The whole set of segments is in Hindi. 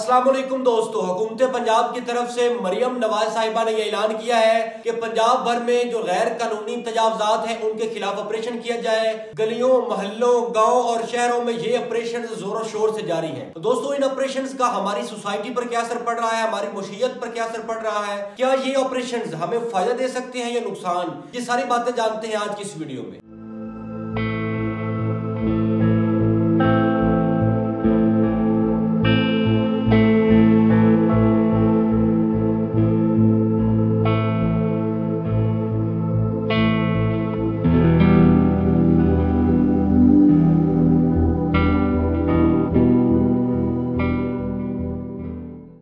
अस्सलाम वालेकुम दोस्तों, हुकूमत पंजाब की तरफ से मरियम नवाज साहिबा ने यह ऐलान किया है कि पंजाब भर में जो गैर कानूनी तजावजात हैं उनके खिलाफ ऑपरेशन किया जाए। गलियों, मोहल्लों, गांव और शहरों में ये ऑपरेशन जोरों शोर से जारी है। तो दोस्तों, इन ऑपरेशन का हमारी सोसाइटी पर क्या असर पड़ रहा है, हमारी मुशीयत पर क्या असर पड़ रहा है, क्या ये ऑपरेशन हमें फायदा दे सकते हैं या नुकसान, ये सारी बातें जानते हैं आज की इस वीडियो में।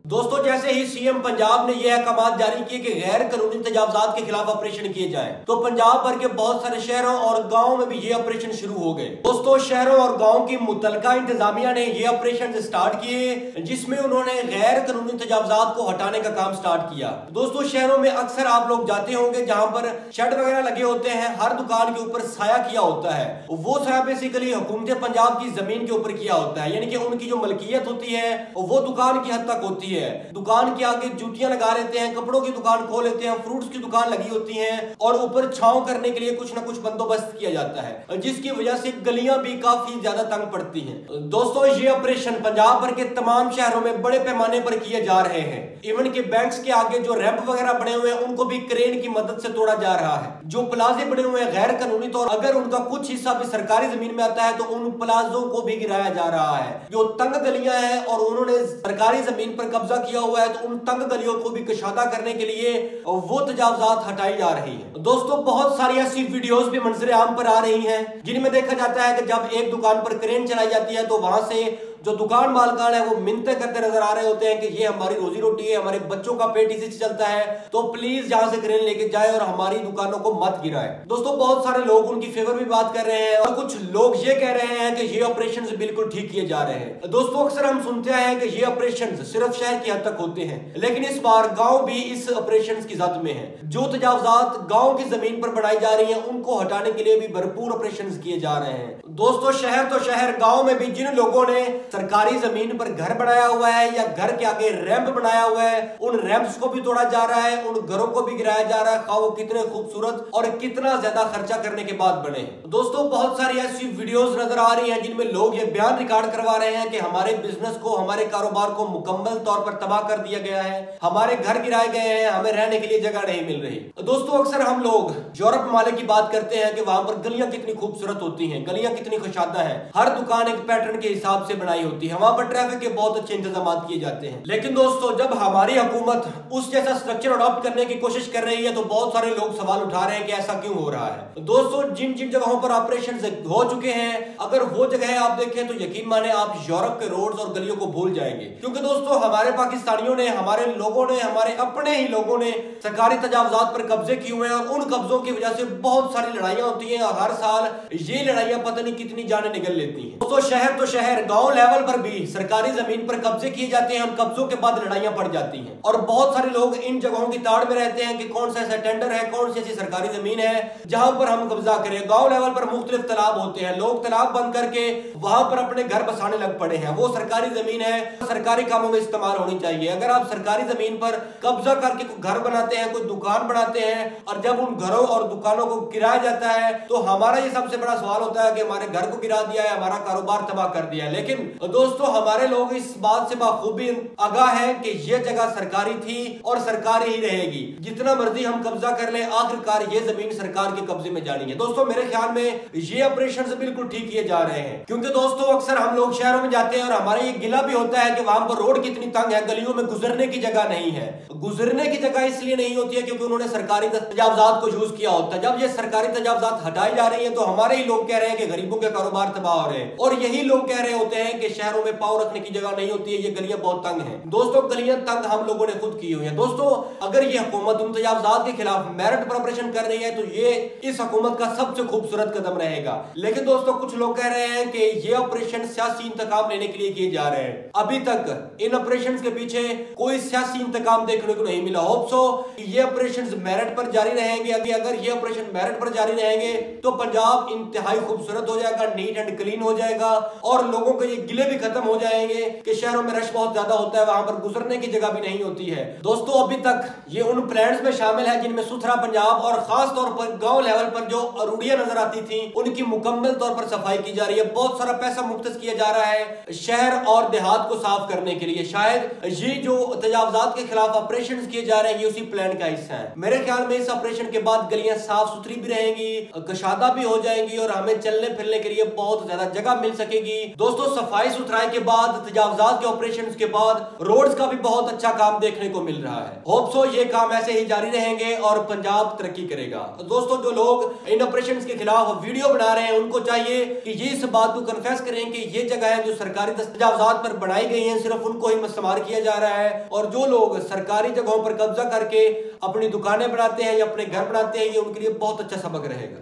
दोस्तों, जैसे ही सीएम पंजाब ने यह अहकाम जारी किए कि गैर कानूनी तजावजात के खिलाफ ऑपरेशन किए जाएं, तो पंजाब भर के बहुत सारे शहरों और गांवों में भी ये ऑपरेशन शुरू हो गए। दोस्तों, शहरों और गांव की मुतलका इंतजामिया ने ये ऑपरेशन स्टार्ट किए, जिसमें उन्होंने गैर कानूनी तजावजात को हटाने का काम स्टार्ट किया। दोस्तों, शहरों में अक्सर आप लोग जाते होंगे जहां पर शेड वगैरह लगे होते हैं, हर दुकान के ऊपर साया किया होता है। वो साया बेसिकली हुकूमत पंजाब की जमीन के ऊपर किया होता है, यानी कि उनकी जो मलकियत होती है वो दुकान की हद तक होती है। दुकान के आगे जूतियां लगा लेते हैं, कपड़ों की दुकान खोल लेते हैं, फ्रूट्स की दुकान लगी होती है और ऊपर छांव करने के लिए कुछ ना कुछ बंदोबस्त किया जाता है, जिसकी वजह से गलियां भी काफी ज्यादा तंग पड़ती हैं। दोस्तों, ये ऑपरेशन पंजाब भर के तमाम शहरों में बड़े पैमाने पर किए जा रहे हैं। इवन के बैंक्स के आगे जो रैंप वगैरह बने हुए हैं उनको भी क्रेन की मदद से तोड़ा जा रहा है। जो प्लाजे बने हुए हैं गैर कानूनी तौर, अगर उनका कुछ हिस्सा भी सरकारी जमीन में आता है तो उन प्लाजों को भी गिराया जा रहा है। जो तंग गलियां हैं और उन्होंने सरकारी जमीन पर कब्जा किया हुआ है, तो उन तंग गलियों को भी कशादा करने के लिए वो तजावजात हटाई जा रही है। दोस्तों, बहुत सारी ऐसी वीडियोस भी मंजरे आम पर आ रही हैं, जिनमें देखा जाता है कि जब एक दुकान पर क्रेन चलाई जाती है तो वहां से जो दुकान मालकान है वो मिन्नतें करते नजर आ रहे होते हैं कि ये हमारी रोजी रोटी है, हमारे बच्चों का पेट इसी से चलता है, तो प्लीज यहां से क्रेन लेके जाए और हमारी दुकानों को मत गिराए। दोस्तों, बहुत सारे लोग उनकी फेवर में बात कर रहे हैं और कुछ लोग ये कह रहे हैं कि ये ऑपरेशन बिल्कुल ठीक किए जा रहे हैं। दोस्तों, अक्सर हम सुनते हैं कि ये ऑपरेशन सिर्फ शहर की हद तक होते हैं, लेकिन इस बार गांव भी इस ऑपरेशन की जद में है। जो तजावजात गांव की जमीन पर बढ़ाई जा रही है उनको हटाने के लिए भी भरपूर ऑपरेशन किए जा रहे हैं। दोस्तों, शहर तो शहर, गांव में भी जिन लोगों ने सरकारी जमीन पर घर बनाया हुआ है या घर के आगे रैंप बनाया हुआ है, उन रैंप्स को भी तोड़ा जा रहा है, उन घरों को भी गिराया जा रहा है, खाओ कितने खूबसूरत और कितना ज्यादा खर्चा करने के बाद बने। दोस्तों, बहुत सारी ऐसी वीडियोस नजर आ रही हैं जिनमें लोग ये बयान रिकॉर्ड करवा रहे हैं कि हमारे बिजनेस को, हमारे कारोबार को मुकम्मल तौर पर तबाह कर दिया गया है, हमारे घर गिराए गए हैं, हमें रहने के लिए जगह नहीं मिल रही। दोस्तों, अक्सर हम लोग यूरोप माले की बात करते हैं कि वहां पर गलियां कितनी खूबसूरत होती हैं, गलियां कितनी खुशादा है, हर दुकान एक पैटर्न के हिसाब से बनाई होती है, वहां पर ट्रैफिक के बहुत अच्छे इंतजाम किए जाते हैं। लेकिन दोस्तों, जब हमारी हुकूमत उस जैसा स्ट्रक्चर अडॉप्ट करने की कोशिश कर रही है तो बहुत सारे लोग सवाल उठा रहे हैं कि ऐसा क्यों हो रहा है। दोस्तों, जिन जिन जगहों पर ऑपरेशन हो चुके हैं, अगर वो जगह आप देखें तो यकीन माने आप यूरोप के रोड्स और गलियों को भूल जाएंगे, क्योंकि दोस्तों हमारे पाकिस्तानियों ने, हमारे लोगों ने, हमारे अपने ही लोगों ने सरकारी तजावजात पर कब्जे किए हुए हैं और उन कब्जों की वजह से बहुत सारी लड़ाइयां होती हैं और हर साल ये लड़ाइयां पता नहीं कितनी जाने निकल लेती हैं। दोस्तों, शहर तो शहर, गांव लेवल पर भी सरकारी जमीन पर कब्जे किए जाते हैं और कब्जों के बाद लड़ाइयां पड़ जाती हैं और बहुत सारे लोग इन जगहों की ताड़ में रहते हैं कि कौन सा ऐसा टेंडर है, कौन सी ऐसी सरकारी जमीन है जहां पर हम कब्जा करें। गांव लेवल पर मुख्तलिफ तालाब होते हैं, लोग तालाब बंद करके वहां पर अपने घर बसाने लग पड़े हैं। वो सरकारी जमीन है, सरकारी कामों में इस्तेमाल होनी चाहिए। अगर आप सरकारी जमीन पर कब्जा करके घर बनाते हैं, कोई दुकान बनाते हैं और जब उन घरों और दुकानों को गिराया जाता है तो हमारा ये सबसे बड़ा सवाल होता है कि हमारे घर को गिरा दिया है, हमारा कारोबार तबाह कर दिया है। लेकिन दोस्तों, हमारे लोग इस बात से बाखूबी आगाह है कि यह जगह सरकारी थी और सरकारी ही रहेगी। जितना मर्जी हम कब्जा कर लें, आखिरकार ये जमीन सरकार के कब्जे में जानी है। दोस्तों, मेरे ख्याल में ये ऑपरेशन बिल्कुल ठीक किए जा रहे हैं, क्योंकि दोस्तों अक्सर हम लोग शहरों में जाते हैं और हमारा ये गिला भी होता है कि वहां पर रोड कितनी तंग है, गलियों में गुजरने की जगह नहीं है। गुजरने की जगह इसलिए नहीं होती है क्योंकि उन्होंने सरकारी तजावजात को यूज किया होता है। जब ये सरकारी तजावजात हटाई जा रही है तो हमारे ही लोग कह रहे हैं कि गरीबों के कारोबार तबाह हो रहे हैं और यही लोग कह रहे होते हैं कि शहरों में पांव रखने की जगह नहीं होती है, ये गलियां बहुत तंग हैं। दोस्तों, गलियां तंग हम लोगों ने खुद की हुई है। दोस्तों, अगर ये हुकूमत उन तजावजात के खिलाफ मेरिट पर ऑपरेशन कर रही है तो ये इस हुकूमत का सबसे खूबसूरत कदम रहेगा। लेकिन दोस्तों, कुछ लोग कह रहे हैं कि ये ऑपरेशन सियासी इंतकाम लेने के लिए किए जा रहे हैं। अभी तक इन ऑपरेशन के पीछे कोई सियासी इंतकाम देखने को नहीं मिला। होप सो कि ये ऑपरेशन मेरिट पर जारी रहेंगे। अगर ये ऑपरेशन मेरिट पर जारी रहेंगे तो पंजाब इंतहाई खूबसूरत हो जाएगा, नीट एंड क्लीन हो जाएगा और लोगों को ये ढीले भी खत्म हो जाएंगे कि शहरों में रश बहुत ज्यादा होता है, वहां पर गुजरने की जगह भी नहीं होती है। दोस्तों अभी तक ये उन प्लान्स में शामिल है जिनमें सुथरा पंजाब और खास तौर पर गांव लेवल पर जो अरूड़ियां नजर आती थी उनकी मुकम्मल तौर पर सफाई की जा रही है। बहुत सारा पैसा मुख्तस किया जा रहा है शहर और देहात को साफ करने के लिए। शायद ये जो तजावजात के खिलाफ ऑपरेशन किए जा रहे हैं ये उसी प्लान का हिस्सा है। मेरे ख्याल में इस ऑपरेशन के बाद गलियां साफ सुथरी भी रहेंगी, कशादा भी हो जाएंगी और हमें चलने फिरने के लिए बहुत ज्यादा जगह मिल सकेगी। दोस्तों सफाई सुथराई के बाद, तजावजात के ऑपरेशन के बाद रोड्स का भी बहुत अच्छा काम देखने को मिल रहा है। होप सो ये काम ऐसे ही जारी रहेंगे और पंजाब तरक्की करेगा। तो दोस्तों जो लोग इन ऑपरेशन के खिलाफ वीडियो बना रहे हैं उनको चाहिए कि ये इस बात को कन्फेस करें कि ये जगह है जो सरकारी तजावजात पर बनाई गई है सिर्फ उनको ही इस्तेमाल किया जा रहा है, और जो लोग सरकारी जगहों पर कब्जा करके अपनी दुकानें बनाते हैं या अपने घर बनाते हैं ये उनके लिए बहुत अच्छा सबक रहेगा।